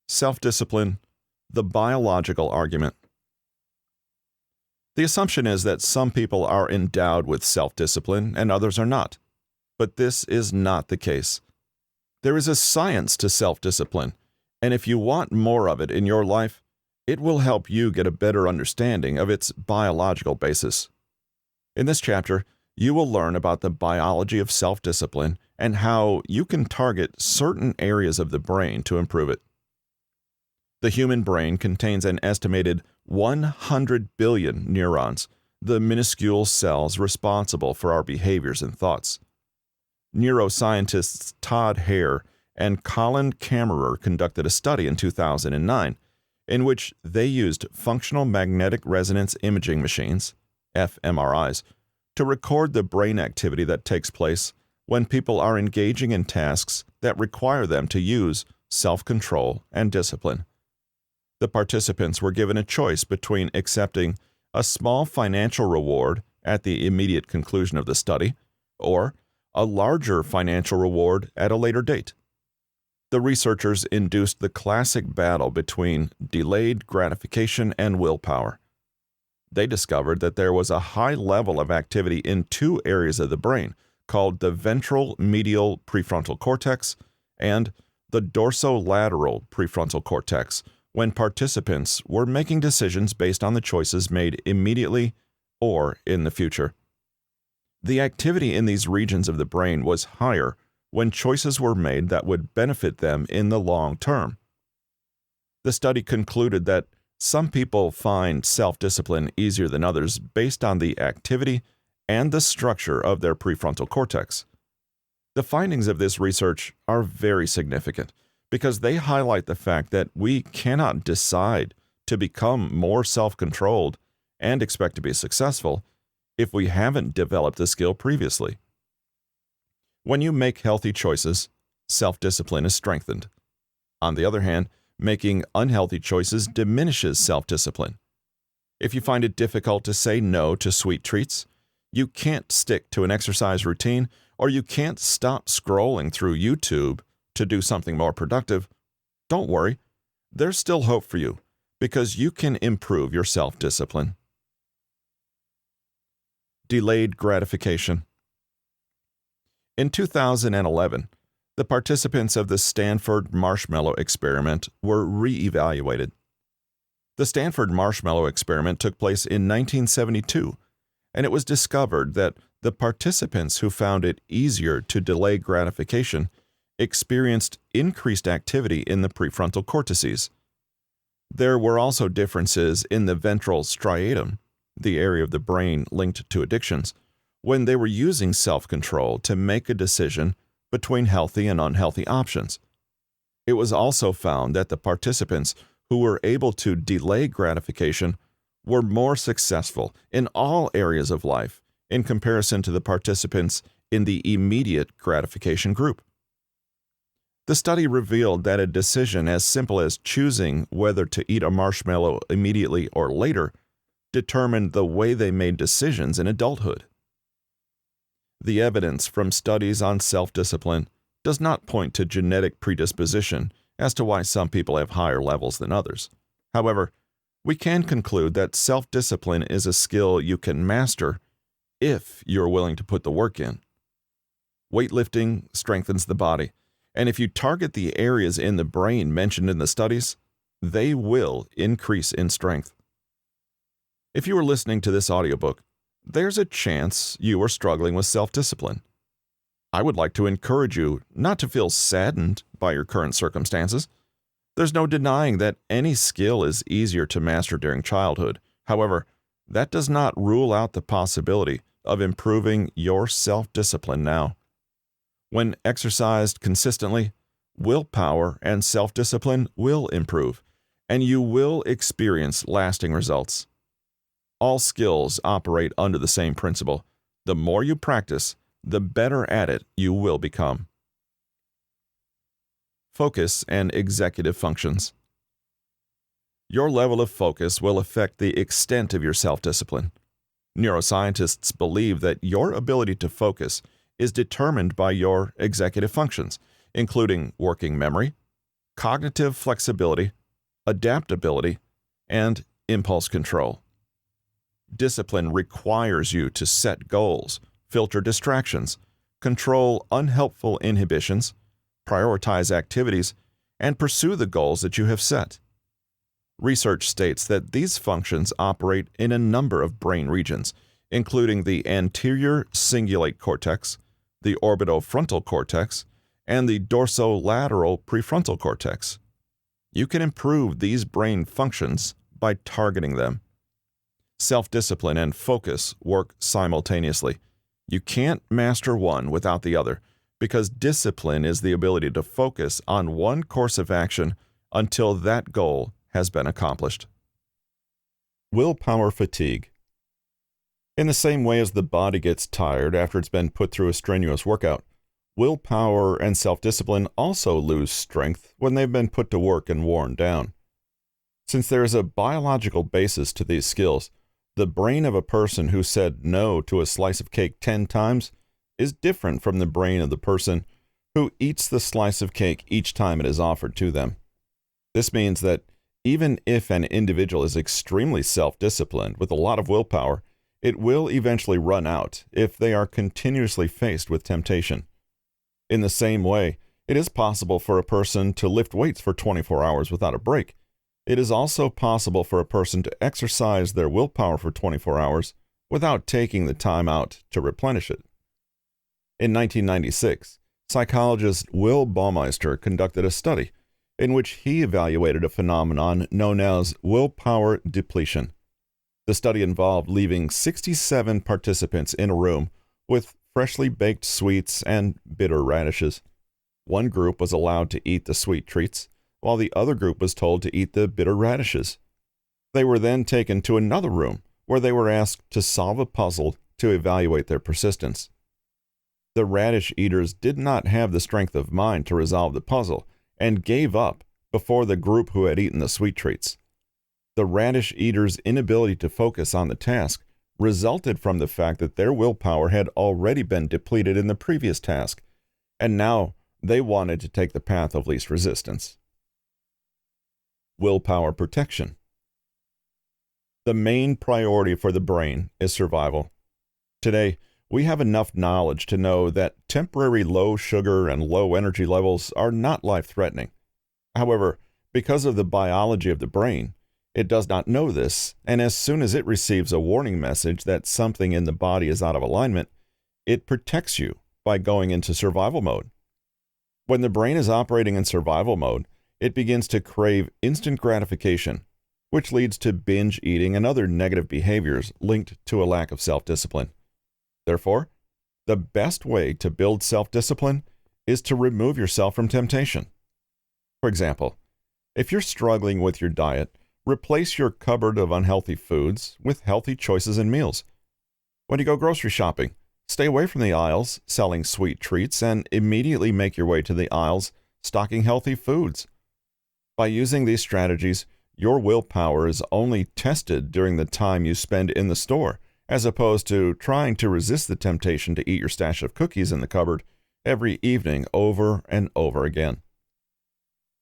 Self-discipline, the biological argument. The assumption is that some people are endowed with self-discipline and others are not. But this is not the case. There is a science to self-discipline, and if you want more of it in your life, it will help you get a better understanding of its biological basis. In this chapter, you will learn about the biology of self-discipline and how you can target certain areas of the brain to improve it. The human brain contains an estimated 100 billion neurons, the minuscule cells responsible for our behaviors and thoughts. Neuroscientists Todd Hare and Colin Kammerer conducted a study in 2009 in which they used functional magnetic resonance imaging machines, fMRIs, to record the brain activity that takes place when people are engaging in tasks that require them to use self-control and discipline. The participants were given a choice between accepting a small financial reward at the immediate conclusion of the study or a larger financial reward at a later date. The researchers induced the classic battle between delayed gratification and willpower. They discovered that there was a high level of activity in two areas of the brain called the ventral medial prefrontal cortex and the dorsolateral prefrontal cortex when participants were making decisions based on the choices made immediately or in the future. The activity in these regions of the brain was higher when choices were made that would benefit them in the long term. The study concluded that some people find self-discipline easier than others based on the activity and the structure of their prefrontal cortex. The findings of this research are very significant because they highlight the fact that we cannot decide to become more self-controlled and expect to be successful if we haven't developed the skill previously. When you make healthy choices, self-discipline is strengthened. On the other hand, making unhealthy choices diminishes self-discipline. If you find it difficult to say no to sweet treats, you can't stick to an exercise routine, or you can't stop scrolling through YouTube to do something more productive, don't worry. There's still hope for you because you can improve your self-discipline. Delayed gratification. In 2011, the participants of the Stanford Marshmallow Experiment were re-evaluated. The Stanford Marshmallow Experiment took place in 1972, and it was discovered that the participants who found it easier to delay gratification experienced increased activity in the prefrontal cortices. There were also differences in the ventral striatum, the area of the brain linked to addictions, when they were using self-control to make a decision between healthy and unhealthy options. It was also found that the participants who were able to delay gratification were more successful in all areas of life in comparison to the participants in the immediate gratification group. The study revealed that a decision as simple as choosing whether to eat a marshmallow immediately or later determined the way they made decisions in adulthood. The evidence from studies on self-discipline does not point to genetic predisposition as to why some people have higher levels than others. However, we can conclude that self-discipline is a skill you can master if you're willing to put the work in. Weightlifting strengthens the body, and if you target the areas in the brain mentioned in the studies, they will increase in strength. If you are listening to this audiobook, there's a chance you are struggling with self-discipline. I would like to encourage you not to feel saddened by your current circumstances. There's no denying that any skill is easier to master during childhood. However, that does not rule out the possibility of improving your self-discipline now. When exercised consistently, willpower and self-discipline will improve, and you will experience lasting results. All skills operate under the same principle. The more you practice, the better at it you will become. Focus and executive functions. Your level of focus will affect the extent of your self-discipline. Neuroscientists believe that your ability to focus is determined by your executive functions, including working memory, cognitive flexibility, adaptability, and impulse control. Discipline requires you to set goals, filter distractions, control unhelpful inhibitions, prioritize activities, and pursue the goals that you have set. Research states that these functions operate in a number of brain regions, including the anterior cingulate cortex, the orbitofrontal cortex, and the dorsolateral prefrontal cortex. You can improve these brain functions by targeting them. Self-discipline and focus work simultaneously. You can't master one without the other, because discipline is the ability to focus on one course of action until that goal has been accomplished. Willpower fatigue. In the same way as the body gets tired after it's been put through a strenuous workout, willpower and self-discipline also lose strength when they've been put to work and worn down. Since there is a biological basis to these skills, the brain of a person who said no to a slice of cake 10 times is different from the brain of the person who eats the slice of cake each time it is offered to them. This means that even if an individual is extremely self-disciplined with a lot of willpower, it will eventually run out if they are continuously faced with temptation. In the same way, it is possible for a person to lift weights for 24 hours without a break. It is also possible for a person to exercise their willpower for 24 hours without taking the time out to replenish it. In 1996, psychologist Will Baumeister conducted a study in which he evaluated a phenomenon known as willpower depletion. The study involved leaving 67 participants in a room with freshly baked sweets and bitter radishes. One group was allowed to eat the sweet treats, while the other group was told to eat the bitter radishes. They were then taken to another room where they were asked to solve a puzzle to evaluate their persistence. The radish eaters did not have the strength of mind to resolve the puzzle and gave up before the group who had eaten the sweet treats. The radish eaters' inability to focus on the task resulted from the fact that their willpower had already been depleted in the previous task, and now they wanted to take the path of least resistance. Willpower protection. The main priority for the brain is survival. Today, we have enough knowledge to know that temporary low sugar and low energy levels are not life-threatening. However, because of the biology of the brain, it does not know this, and as soon as it receives a warning message that something in the body is out of alignment, it protects you by going into survival mode. When the brain is operating in survival mode, it begins to crave instant gratification, which leads to binge eating and other negative behaviors linked to a lack of self-discipline. Therefore, the best way to build self-discipline is to remove yourself from temptation. For example, if you're struggling with your diet, replace your cupboard of unhealthy foods with healthy choices and meals. When you go grocery shopping, stay away from the aisles selling sweet treats and immediately make your way to the aisles stocking healthy foods. By using these strategies, your willpower is only tested during the time you spend in the store, as opposed to trying to resist the temptation to eat your stash of cookies in the cupboard every evening over and over again.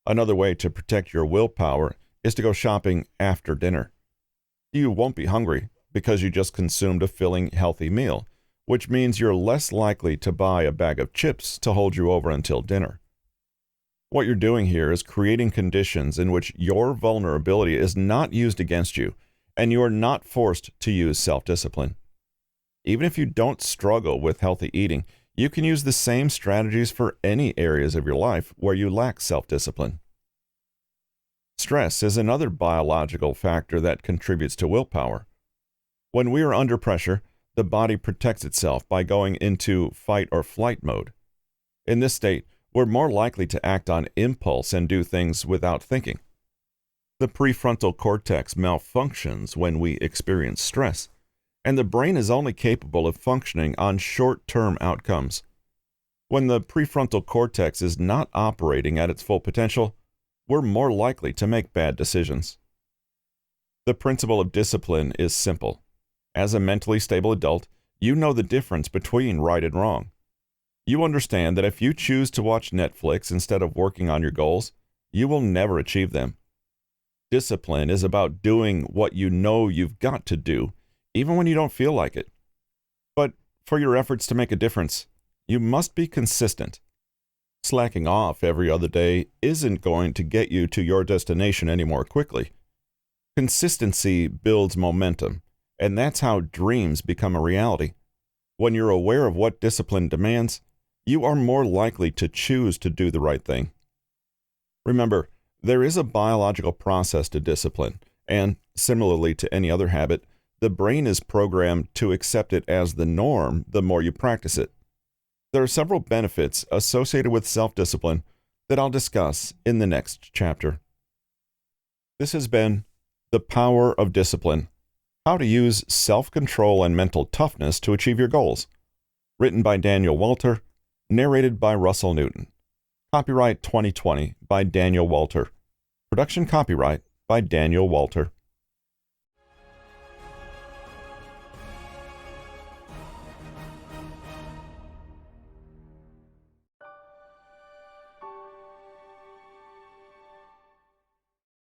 Another way to protect your willpower is to go shopping after dinner. You won't be hungry because you just consumed a filling, healthy meal, which means you're less likely to buy a bag of chips to hold you over until dinner. What you're doing here is creating conditions in which your vulnerability is not used against you, and you are not forced to use self-discipline. Even if you don't struggle with healthy eating, you can use the same strategies for any areas of your life where you lack self-discipline. Stress is another biological factor that contributes to willpower. When we are under pressure, the body protects itself by going into fight or flight mode. In this state, we're more likely to act on impulse and do things without thinking. The prefrontal cortex malfunctions when we experience stress, and the brain is only capable of functioning on short-term outcomes. When the prefrontal cortex is not operating at its full potential, we're more likely to make bad decisions. The principle of discipline is simple. As a mentally stable adult, you know the difference between right and wrong. You understand that if you choose to watch Netflix instead of working on your goals, you will never achieve them. Discipline is about doing what you know you've got to do, even when you don't feel like it. But for your efforts to make a difference, you must be consistent. Slacking off every other day isn't going to get you to your destination any more quickly. Consistency builds momentum, and that's how dreams become a reality. When you're aware of what discipline demands, you are more likely to choose to do the right thing. Remember, there is a biological process to discipline, and similarly to any other habit, the brain is programmed to accept it as the norm the more you practice it. There are several benefits associated with self-discipline that I'll discuss in the next chapter. This has been The Power of Discipline: How to Use Self-Control and Mental Toughness to Achieve Your Goals. Written by Daniel Walter, narrated by Russell Newton. Copyright 2020 by Daniel Walter. Production copyright by Daniel Walter.